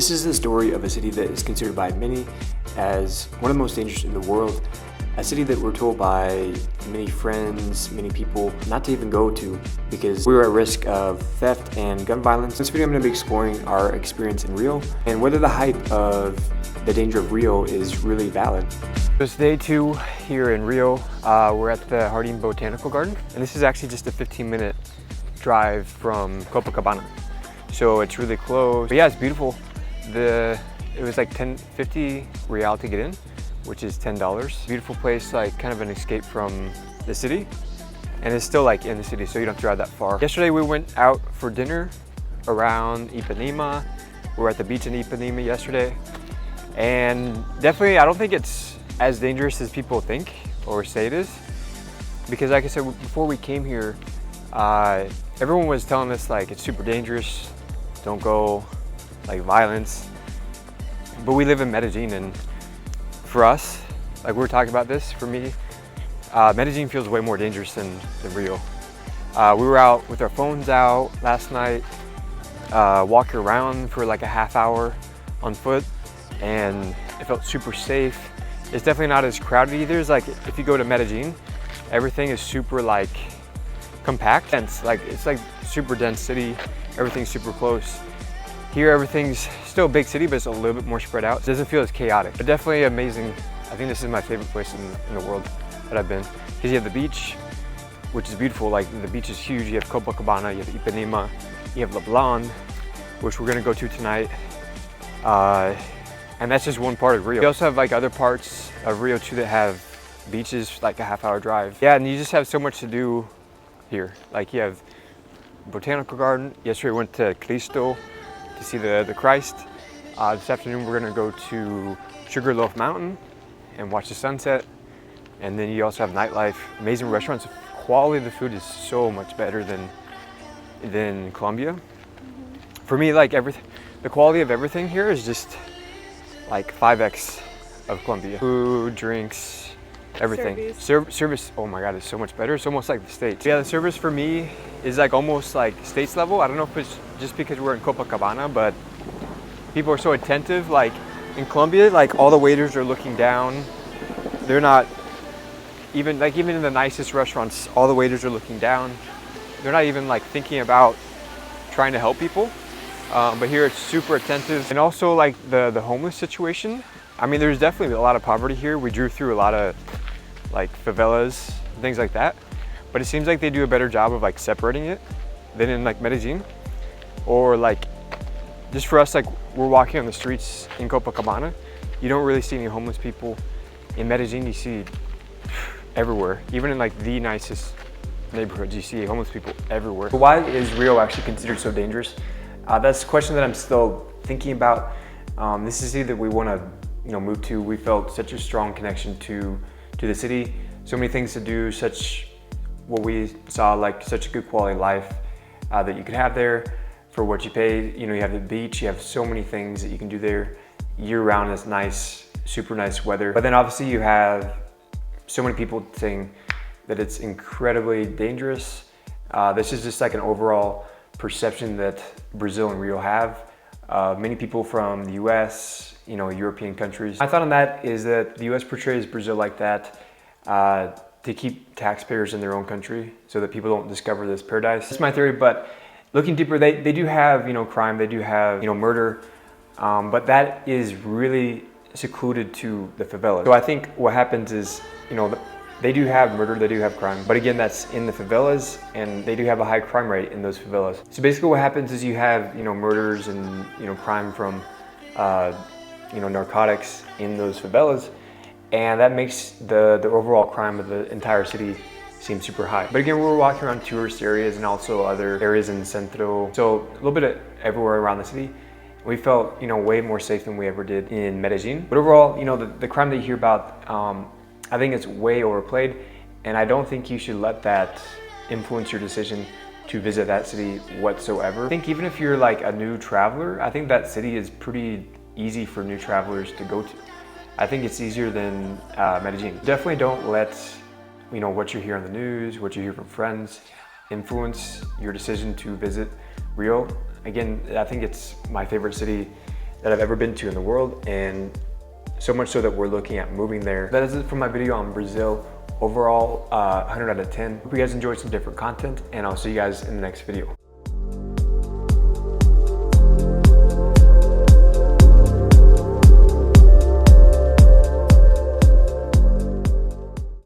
This is the story of a city that is considered by many as one of the most dangerous in the world. A city that we're told by many friends, many people, not to even go to because we were at risk of theft and gun violence. In this video I'm going to be exploring our experience in Rio and whether the hype of the danger of Rio is really valid. It's day 2 here in Rio. We're at the Jardim Botanical Garden, and this is actually just a 15-minute drive from Copacabana. So it's really close. But yeah, it's beautiful. It was like 50 real to get in, which is $10. Beautiful place, like kind of an escape from the city. And it's still like in the city, so you don't have to drive that far. Yesterday we went out for dinner around Ipanema. We were at the beach in Ipanema yesterday. And definitely, I don't think it's as dangerous as people think or say it is. Because like I said, before we came here, everyone was telling us like it's super dangerous, don't go, like violence. But we live in Medellin, and for us, like we were talking about this, for me, Medellin feels way more dangerous than Rio. We were out with our phones out last night, walking around for like a half hour on foot, and it felt super safe. It's definitely not as crowded either. It's like if you go to Medellin, everything is super like compact. Dense, like it's like super dense city. Everything's super close. Here, everything's still a big city, but it's a little bit more spread out. It doesn't feel as chaotic, but definitely amazing. I think this is my favorite place in the world that I've been. Because you have the beach, which is beautiful. Like the beach is huge. You have Copacabana, you have Ipanema, you have Leblon, which we're gonna go to tonight. And that's just one part of Rio. You also have like other parts of Rio too that have beaches, like a half-hour drive. Yeah, and you just have so much to do here. Like you have Botanical Garden. Yesterday we went to Cristo to see the Christ. This afternoon we're gonna go to Sugarloaf Mountain and watch the sunset. And then you also have nightlife, amazing restaurants. Quality of the food is so much better than Colombia. For me, like the quality of everything here is just like 5x of Colombia. Food, drinks, everything. Service, oh my God, it's so much better. It's almost like the States. Yeah, the service for me is like almost like States level. I don't know if it's just because we're in Copacabana, but people are so attentive. Like in Colombia, like all the waiters are looking down. They're not even in the nicest restaurants, all the waiters are looking down. They're not even like thinking about trying to help people. But here it's super attentive. And also like the homeless situation. I mean, there's definitely a lot of poverty here. We drew through a lot of like favelas, things like that. But it seems like they do a better job of like separating it than in like Medellin. Or like, just for us, like we're walking on the streets in Copacabana. You don't really see any homeless people. In Medellin, you see everywhere. Even in like the nicest neighborhoods, you see homeless people everywhere. But why is Rio actually considered so dangerous? That's a question that I'm still thinking about. This is a city that we want to move to. We felt such a strong connection to the city. So many things to do, what we saw, like such a good quality life that you could have there for what you pay. You have the beach, you have so many things that you can do there year round. It's nice, super nice weather. But then obviously you have so many people saying that it's incredibly dangerous. This is just like an overall perception that Brazil and Rio have. Many people from the US, European countries. My thought on that is that the US portrays Brazil like that to keep taxpayers in their own country so that people don't discover this paradise. That's my theory, but looking deeper, they do have, crime, they do have, murder, but that is really secluded to the favelas. So I think what happens is, they do have murder, they do have crime, but again, that's in the favelas, and they do have a high crime rate in those favelas. So basically what happens is you have, murders and, crime from, narcotics in those favelas, and that makes the overall crime of the entire city seem super high. But again, we were walking around tourist areas and also other areas in Centro, so a little bit of everywhere around the city. We felt, way more safe than we ever did in Medellin. But overall, the crime that you hear about, I think it's way overplayed, and I don't think you should let that influence your decision to visit that city whatsoever. I think even if you're like a new traveler, I think that city is pretty easy for new travelers to go to. I think it's easier than Medellin. Definitely don't let what you hear on the news, what you hear from friends, influence your decision to visit Rio. Again, I think it's my favorite city that I've ever been to in the world, and so much so that we're looking at moving there. That is it for my video on Brazil. Overall, 100 out of 10. Hope you guys enjoyed some different content, and I'll see you guys in the next video.